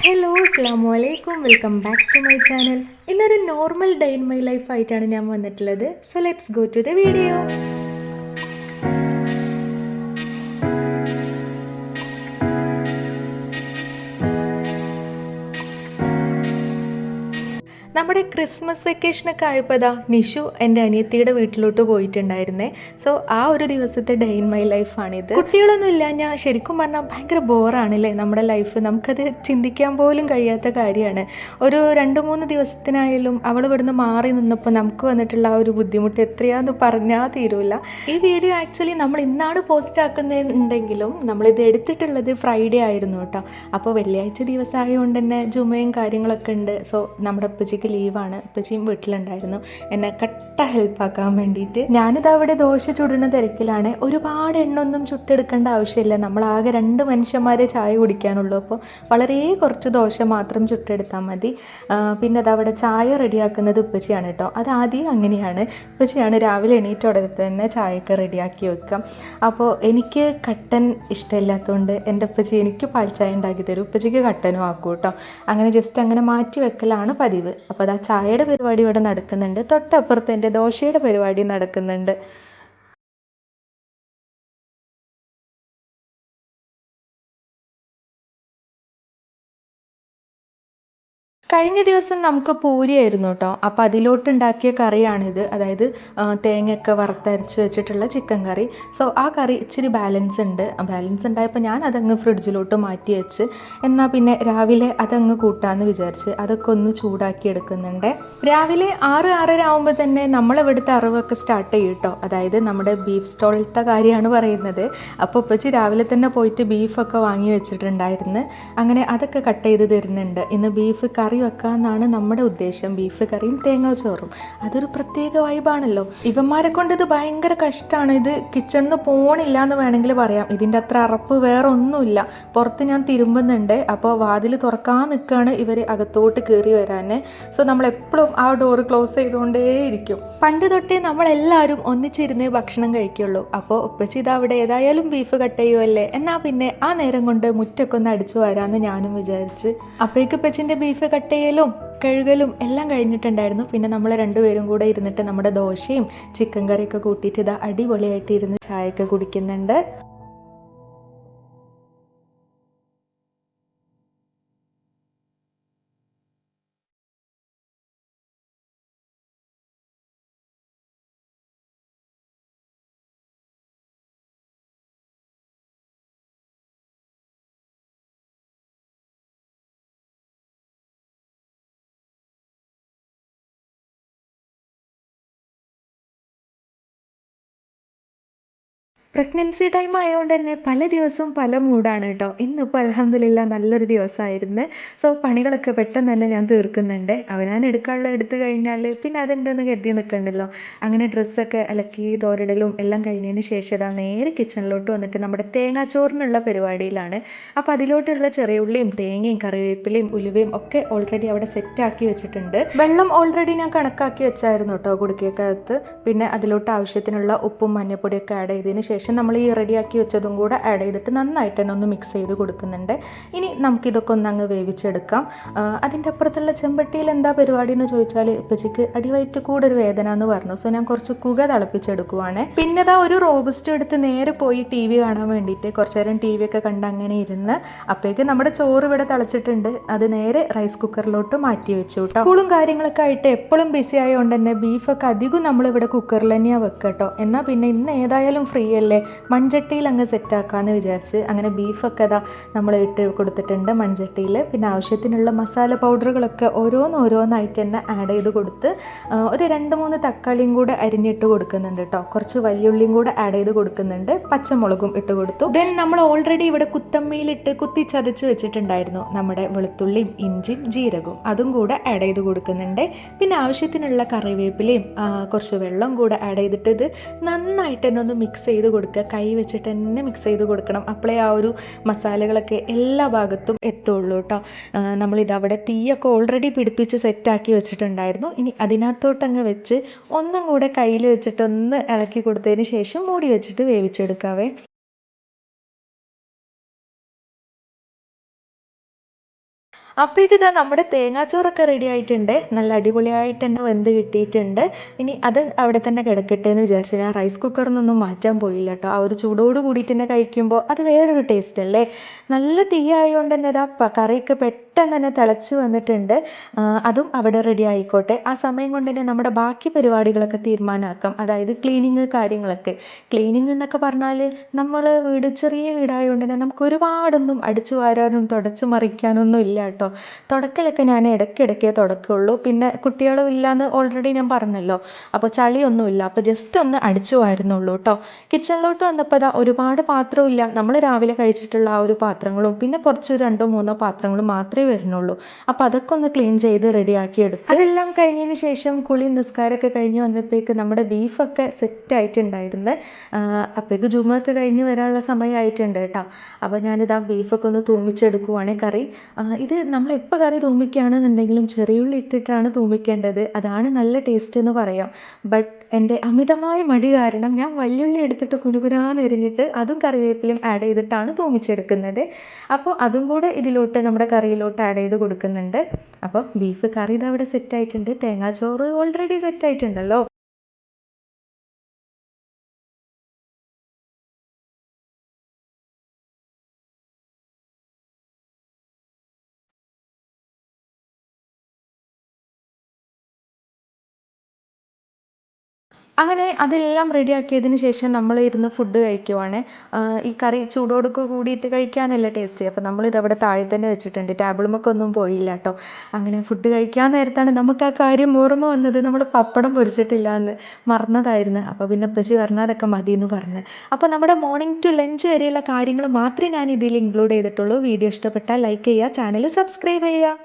Hello അസ്സാമു അലൈക്കും welcome back to my channel. ഇന്നൊരു normal day in my life ആയിട്ടാണ് ഞാൻ വന്നിട്ടുള്ളത്. So let's go to the video. നമ്മുടെ ക്രിസ്മസ് വെക്കേഷനൊക്കെ ആയപ്പോൾ നിഷു എൻ്റെ അനിയത്തിയുടെ വീട്ടിലോട്ട് പോയിട്ടുണ്ടായിരുന്നേ. സോ ആ ഒരു ദിവസത്തെ ഡേ ഇൻ മൈ ലൈഫാണിത്. കുട്ടികളൊന്നും ഇല്ല, ഞാൻ ശരിക്കും പറഞ്ഞാൽ ഭയങ്കര ബോറാണല്ലേ നമ്മുടെ ലൈഫ്. നമുക്കത് ചിന്തിക്കാൻ പോലും കഴിയാത്ത കാര്യമാണ്. ഒരു 2-3 ദിവസത്തിനായാലും അവൾ ഇവിടുന്ന് മാറി നിന്നപ്പോൾ നമുക്ക് വന്നിട്ടുള്ള ആ ഒരു ബുദ്ധിമുട്ട് എത്രയാണെന്ന് പറഞ്ഞാൽ തീരൂല. ഈ വീഡിയോ ആക്ച്വലി നമ്മൾ ഇന്നാണ് പോസ്റ്റ് ആക്കുന്നുണ്ടെങ്കിലും നമ്മളിത് എടുത്തിട്ടുള്ളത് ഫ്രൈഡേ ആയിരുന്നു കേട്ടോ. അപ്പോൾ വെള്ളിയാഴ്ച ദിവസമായതുകൊണ്ട് തന്നെ ജുമയും കാര്യങ്ങളൊക്കെ ഉണ്ട്. സോ നമ്മുടെ ഉപ്പച്ചിക്ക് ലീവാണ്. ഉപ്പച്ചിയും വീട്ടിലുണ്ടായിരുന്നു എന്നെ കട്ട ഹെൽപ്പാക്കാൻ വേണ്ടിയിട്ട്. ഞാനിത് അവിടെ ദോശ ചുടുന്ന തിരക്കിലാണ്. ഒരുപാട് എണ്ണൊന്നും ചുട്ടെടുക്കേണ്ട ആവശ്യമില്ല. നമ്മളാകെ 2 മനുഷ്യന്മാരെ ചായ കുടിക്കാനുള്ളൂ. അപ്പോൾ വളരെ കുറച്ച് ദോശ മാത്രം ചുട്ടെടുത്താൽ മതി. പിന്നെ അതവിടെ ചായ റെഡിയാക്കുന്നത് ഉപ്പച്ചിയാണ് കേട്ടോ. അത് ആദ്യം അങ്ങനെയാണ്, ഉപ്പച്ചിയാണ് രാവിലെ എണീറ്റോടെ തന്നെ ചായയൊക്കെ റെഡിയാക്കി വെക്കാം. അപ്പോൾ എനിക്ക് കട്ടൻ ഇഷ്ടമില്ലാത്തതുകൊണ്ട് എൻ്റെ ഉപ്പച്ചി എനിക്ക് പാൽ ചായ ഉണ്ടാക്കി തരും, ഉപ്പച്ചിക്ക് കട്ടനും ആക്കും കേട്ടോ. അങ്ങനെ ജസ്റ്റ് അങ്ങനെ മാറ്റി വെക്കലാണ് പതിവ്. അപ്പോൾ അത് ആ ചായയുടെ പരിപാടി ഇവിടെ നടക്കുന്നുണ്ട്, തൊട്ടപ്പുറത്ത് എൻ്റെ ദോശയുടെ പരിപാടി നടക്കുന്നുണ്ട്. കഴിഞ്ഞ ദിവസം നമുക്ക് പൂരിയായിരുന്നു കേട്ടോ. അപ്പോൾ അതിലോട്ടുണ്ടാക്കിയ കറിയാണിത്. അതായത് തേങ്ങയൊക്കെ വറുത്തരച്ച് വെച്ചിട്ടുള്ള ചിക്കൻ കറി. സോ ആ കറി ഇച്ചിരി ബാലൻസ് ഉണ്ട്. ബാലൻസ് ഉണ്ടായപ്പോൾ ഞാൻ അതങ്ങ് ഫ്രിഡ്ജിലോട്ട് മാറ്റി വെച്ച്, എന്നാൽ പിന്നെ രാവിലെ അതങ്ങ് കൂട്ടാമെന്ന് വിചാരിച്ച് അതൊക്കെ ഒന്ന് ചൂടാക്കി എടുക്കുന്നുണ്ട്. രാവിലെ 6-6:30 ആകുമ്പോൾ തന്നെ നമ്മളിവിടുത്തെ അറിവൊക്കെ സ്റ്റാർട്ട് ചെയ്യും കേട്ടോ. അതായത് നമ്മുടെ ബീഫ് സ്റ്റോളിലത്തെ കാര്യമാണ് പറയുന്നത്. അപ്പോൾ ഉപ്പച്ചി രാവിലെ തന്നെ പോയിട്ട് ബീഫൊക്കെ വാങ്ങി വെച്ചിട്ടുണ്ടായിരുന്നു. അങ്ങനെ അതൊക്കെ കട്ട് ചെയ്ത് തരുന്നുണ്ട്. ഇന്ന് ബീഫ് കറി വെക്കാന്നാണ് നമ്മുടെ ഉദ്ദേശം. ബീഫ് കറിയും തേങ്ങ ചോറും അതൊരു പ്രത്യേക വൈബാണല്ലോ. ഇവന്മാരെ കൊണ്ട് ഇത് ഭയങ്കര കഷ്ടമാണ്. ഇത് കിച്ചണിൽ നിന്ന് പോണില്ല എന്ന് വേണമെങ്കിൽ പറയാം. ഇതിൻ്റെ അത്ര അറപ്പ് വേറെ ഒന്നുമില്ല. പുറത്ത് ഞാൻ തിരുമ്പുന്നുണ്ട്, അപ്പോൾ വാതിൽ തുറക്കാൻ നിൽക്കുകയാണ് ഇവർ അകത്തോട്ട് കയറി വരാൻ. സോ നമ്മളെപ്പോഴും ആ ഡോറ് ക്ലോസ് ചെയ്തുകൊണ്ടേയിരിക്കും. പണ്ട് തൊട്ടേ നമ്മളെല്ലാവരും ഒന്നിച്ചിരുന്നേ ഭക്ഷണം കഴിക്കുള്ളൂ. അപ്പോൾ ഉപ്പച്ചി ഇത് അവിടെ ഏതായാലും ബീഫ് കട്ട് ചെയ്യുമല്ലേ, എന്നാൽ പിന്നെ ആ നേരം കൊണ്ട് മുറ്റൊക്കെ ഒന്ന് അടിച്ചു വരാമെന്ന് ഞാനും വിചാരിച്ച്. അപ്പോഴേക്ക് ഉപ്പച്ചിൻ്റെ ബീഫ് കട്ട് ചെയ്യലും കഴുകലും എല്ലാം കഴിഞ്ഞിട്ടുണ്ടായിരുന്നു. പിന്നെ നമ്മൾ രണ്ടുപേരും കൂടെ ഇരുന്നിട്ട് നമ്മുടെ ദോശയും ചിക്കൻ കറിയൊക്കെ കൂട്ടിയിട്ട് ഇത് അടിപൊളിയായിട്ട് ഇരുന്ന് ചായയൊക്കെ കുടിക്കുന്നുണ്ട്. പ്രഗ്നൻസി ടൈം ആയതുകൊണ്ട് തന്നെ പല ദിവസവും പല മൂഡാണ് കേട്ടോ. ഇന്നിപ്പോൾ അൽഹംദുലില്ലാ നല്ലൊരു ദിവസമായിരുന്നു. സോ പണികളൊക്കെ പെട്ടെന്ന് തന്നെ ഞാൻ തീർക്കുന്നുണ്ട്. അവനാൻ എടുക്കാനുള്ള എടുത്തു കഴിഞ്ഞാൽ പിന്നെ അതുണ്ടെന്ന് കരുതി നിൽക്കണ്ടല്ലോ. അങ്ങനെ ഡ്രസ്സൊക്കെ അലക്കി തോരടലും എല്ലാം കഴിഞ്ഞതിന് ശേഷം ഇതാ നേരെ കിച്ചണിലോട്ട് വന്നിട്ട് നമ്മുടെ തേങ്ങാച്ചോറിനുള്ള പരിപാടിയിലാണ്. അപ്പോൾ അതിലോട്ടുള്ള ചെറിയ ഉള്ളിയും തേങ്ങയും കറിവേപ്പിലയും ഉലുവയും ഒക്കെ ഓൾറെഡി അവിടെ സെറ്റാക്കി വെച്ചിട്ടുണ്ട്. വെള്ളം ഓൾറെഡി ഞാൻ കണക്കാക്കി വെച്ചായിരുന്നു കേട്ടോ കുടുക്കിയക്കകത്ത്. പിന്നെ അതിലോട്ട് ആവശ്യത്തിനുള്ള ഉപ്പും മഞ്ഞൾപ്പൊടിയൊക്കെ ആഡ് ചെയ്തതിന് ശേഷം നമ്മൾ ഈ റെഡിയാക്കി വെച്ചതും കൂടെ ആഡ് ചെയ്തിട്ട് നന്നായിട്ട് തന്നെ ഒന്ന് മിക്സ് ചെയ്ത് കൊടുക്കുന്നുണ്ട്. ഇനി നമുക്കിതൊക്കെ ഒന്ന് അങ്ങ് വേവിച്ചെടുക്കാം. അതിൻ്റെ അപ്പുറത്തുള്ള ചെമ്പട്ടിയിൽ എന്താ പരിപാടി എന്ന് ചോദിച്ചാൽ ഇപ്പച്ചിക്ക് അടിവയറ്റ് കൂടെ ഒരു വേദന എന്ന് പറഞ്ഞു. സോ ഞാൻ കുറച്ച് കുക തിളപ്പിച്ചെടുക്കുവാണ്. പിന്നെ ഇതാ ഒരു റോബസ്റ്റ് എടുത്ത് നേരെ പോയി TV കാണാൻ വേണ്ടിയിട്ട് കുറച്ച് നേരം TV ഒക്കെ കണ്ട് അങ്ങനെ ഇരുന്ന് അപ്പോഴേക്ക് നമ്മുടെ ചോറ് ഇവിടെ തിളച്ചിട്ടുണ്ട്. അത് നേരെ റൈസ് കുക്കറിലോട്ട് മാറ്റി വെച്ചു കേട്ടോ. സ്കൂളും കാര്യങ്ങളൊക്കെ ആയിട്ട് എപ്പോഴും ബിസി ആയതുകൊണ്ട് തന്നെ ബീഫൊക്കെ അധികം നമ്മളിവിടെ കുക്കറിൽ തന്നെയാണ് വെക്കുക കേട്ടോ. എന്നാൽ പിന്നെ ഇന്ന് ഏതായാലും ഫ്രീ അല്ലേ, മൺചട്ടിയിൽ അങ്ങ് സെറ്റാക്കാമെന്ന് വിചാരിച്ച് അങ്ങനെ ബീഫൊക്കെ അതാ നമ്മൾ ഇട്ട് കൊടുത്തിട്ടുണ്ട് മൺചട്ടിയിൽ. പിന്നെ ആവശ്യത്തിനുള്ള മസാല പൗഡറുകളൊക്കെ ഓരോന്നായിട്ട് തന്നെ ആഡ് ചെയ്ത് കൊടുത്ത് ഒരു 2-3 തക്കാളിയും കൂടെ അരിഞ്ഞിട്ട് കൊടുക്കുന്നുണ്ട് കേട്ടോ. കുറച്ച് വലിയുള്ളിയും കൂടെ ആഡ് ചെയ്ത് കൊടുക്കുന്നുണ്ട്, പച്ചമുളകും ഇട്ട് കൊടുത്തു. ദെൻ നമ്മൾ ഓൾറെഡി ഇവിടെ കുത്തമ്മയിലിട്ട് കുത്തി ചതച്ച് വെച്ചിട്ടുണ്ടായിരുന്നു നമ്മുടെ വെളുത്തുള്ളിയും ഇഞ്ചിയും ജീരകവും, അതും കൂടെ ആഡ് ചെയ്ത് കൊടുക്കുന്നുണ്ട്. പിന്നെ ആവശ്യത്തിനുള്ള കറിവേപ്പിലയും കുറച്ച് വെള്ളം കൂടെ ആഡ് ചെയ്തിട്ട് ഇത് നന്നായിട്ട് തന്നെ ഒന്ന് മിക്സ് ചെയ്ത് കൊടുക്കുക. കൈ വെച്ചിട്ട് തന്നെ മിക്സ് ചെയ്ത് കൊടുക്കണം. അപ്പോഴേ ആ ഒരു മസാലകളൊക്കെ എല്ലാ ഭാഗത്തും എത്തുള്ളൂ കേട്ടോ. നമ്മളിതവിടെ തീയൊക്കെ ഓൾറെഡി പിടിപ്പിച്ച് സെറ്റാക്കി വെച്ചിട്ടുണ്ടായിരുന്നു. ഇനി അതിനകത്തോട്ടങ്ങ് വെച്ച് ഒന്നും കൂടെ കയ്യിൽ വെച്ചിട്ടൊന്ന് ഇളക്കി കൊടുത്തതിന് ശേഷം മൂടി വെച്ചിട്ട് വേവിച്ചെടുക്കാവേ. അപ്പോഴേക്കും ഇതാ നമ്മുടെ തേങ്ങാച്ചോറൊക്കെ റെഡി ആയിട്ടുണ്ട്. നല്ല അടിപൊളിയായിട്ട് തന്നെ വെന്ത് കിട്ടിയിട്ടുണ്ട്. ഇനി അത് അവിടെ തന്നെ കിടക്കട്ടെ എന്ന് വിചാരിച്ചു. ഞാൻ റൈസ് കുക്കറിൽ നിന്നൊന്നും മാറ്റാൻ പോയില്ല കേട്ടോ. ആ ഒരു ചൂടോട് കൂടിയിട്ട് തന്നെ കഴിക്കുമ്പോൾ അത് വേറൊരു ടേസ്റ്റ് അല്ലേ. നല്ല തീയായതുകൊണ്ട് തന്നെ ഇതാ കറിയൊക്കെ പെട്ടെന്ന് തന്നെ തിളച്ച് വന്നിട്ടുണ്ട്. അതും അവിടെ റെഡി ആയിക്കോട്ടെ. ആ സമയം കൊണ്ട് തന്നെ നമ്മുടെ ബാക്കി പരിപാടികളൊക്കെ തീരുമാനമാക്കാം. അതായത് ക്ലീനിങ് കാര്യങ്ങളൊക്കെ. ക്ലീനിങ് എന്നൊക്കെ പറഞ്ഞാൽ നമ്മൾ ചെറിയ വീടായതുകൊണ്ട് തന്നെ നമുക്ക് ഒരുപാടൊന്നും അടിച്ചു വാരാനും തുടച്ച് മറിക്കാനൊന്നും ഇല്ല കേട്ടോ. തുടക്കലൊക്കെ ഞാൻ ഇടയ്ക്കിടയ്ക്കേ തുടക്കുള്ളൂ. പിന്നെ കുട്ടികളും ഇല്ലയെന്ന് ഓൾറെഡി ഞാൻ പറഞ്ഞല്ലോ. അപ്പോൾ ചളിയൊന്നുമില്ല. അപ്പോൾ ജസ്റ്റ് ഒന്ന് അടിച്ചു വാരുന്നുള്ളൂ കേട്ടോ. കിച്ചണിലോട്ട് വന്നപ്പോൾ അതാ ഒരുപാട് പാത്രമില്ല. നമ്മൾ രാവിലെ കഴിച്ചിട്ടുള്ള ആ ഒരു പാത്രങ്ങളും പിന്നെ കുറച്ച് 2-3 പാത്രങ്ങളും മാത്രമേ വരുന്നുള്ളൂ. അപ്പോൾ അതൊക്കെ ഒന്ന് ക്ലീൻ ചെയ്ത് റെഡിയാക്കി എടുത്തു. അതെല്ലാം കഴിഞ്ഞതിന് ശേഷം കുളി നിസ്കാരമൊക്കെ കഴിഞ്ഞ് വന്നപ്പോഴേക്ക് നമ്മുടെ ബീഫൊക്കെ സെറ്റായിട്ടുണ്ടായിരുന്നു. അപ്പോഴേക്ക് ജുമയൊക്കെ കഴിഞ്ഞ് വരാനുള്ള സമയമായിട്ടുണ്ട് കേട്ടോ. അപ്പോൾ ഞാനിതാ ബീഫൊക്കെ ഒന്ന് തൂമിച്ചെടുക്കുവാണ് കറി. ഇത് നമ്മളെപ്പോൾ കറി തൂമിക്കുകയാണെന്നുണ്ടെങ്കിലും ചെറിയുള്ളി ഇട്ടിട്ടാണ് തൂമിക്കേണ്ടത്. അതാണ് നല്ല ടേസ്റ്റ് എന്ന് പറയാം. ബട്ട് എൻ്റെ അമിതമായ മടി കാരണം ഞാൻ വലിയുള്ളി എടുത്തിട്ട് കുനുകുനാന്ന് എരിഞ്ഞിട്ട് അതും കറിവേപ്പിലയും ആഡ് ചെയ്തിട്ടാണ് തൂമിച്ചെടുക്കുന്നത്. അപ്പോൾ അതും കൂടെ ഇതിലോട്ട് നമ്മുടെ കറിയിലോട്ട് ആഡ് ചെയ്ത് കൊടുക്കുന്നുണ്ട്. അപ്പോൾ ബീഫ് കറി ഇതവിടെ സെറ്റായിട്ടുണ്ട്. തേങ്ങാച്ചോറ് ഓൾറെഡി സെറ്റായിട്ടുണ്ടല്ലോ. അങ്ങനെ അതെല്ലാം റെഡിയാക്കിയതിന് ശേഷം നമ്മൾ ഇരുന്ന് ഫുഡ് കഴിക്കുവാണ്. ഈ കറി ചൂടോടൊക്കെ കൂടിയിട്ട് കഴിക്കാനല്ലേ ടേസ്റ്റ്. അപ്പോൾ നമ്മളിതവിടെ താഴെ തന്നെ വെച്ചിട്ടുണ്ട്. ടേബിളുമൊക്കെ ഒന്നും പോയില്ല കേട്ടോ. അങ്ങനെ ഫുഡ് കഴിക്കാൻ നേരത്താണ് നമുക്ക് ആ കാര്യം ഓർമ്മ വന്നത്. നമ്മൾ പപ്പടം പൊരിച്ചിട്ടില്ല എന്ന് മറന്നതായിരുന്നു. അപ്പോൾ പിന്നെ ഉപ്പച്ചി പറഞ്ഞാൽ അതൊക്കെ മതി എന്ന് പറഞ്ഞ്. അപ്പോൾ നമ്മുടെ മോർണിംഗ് ടു ലഞ്ച് വരെയുള്ള കാര്യങ്ങൾ മാത്രമേ ഞാൻ ഇതിൽ ഇൻക്ലൂഡ് ചെയ്തിട്ടുള്ളൂ. വീഡിയോ ഇഷ്ടപ്പെട്ടാൽ ലൈക്ക് ചെയ്യുക, ചാനൽ സബ്സ്ക്രൈബ് ചെയ്യുക.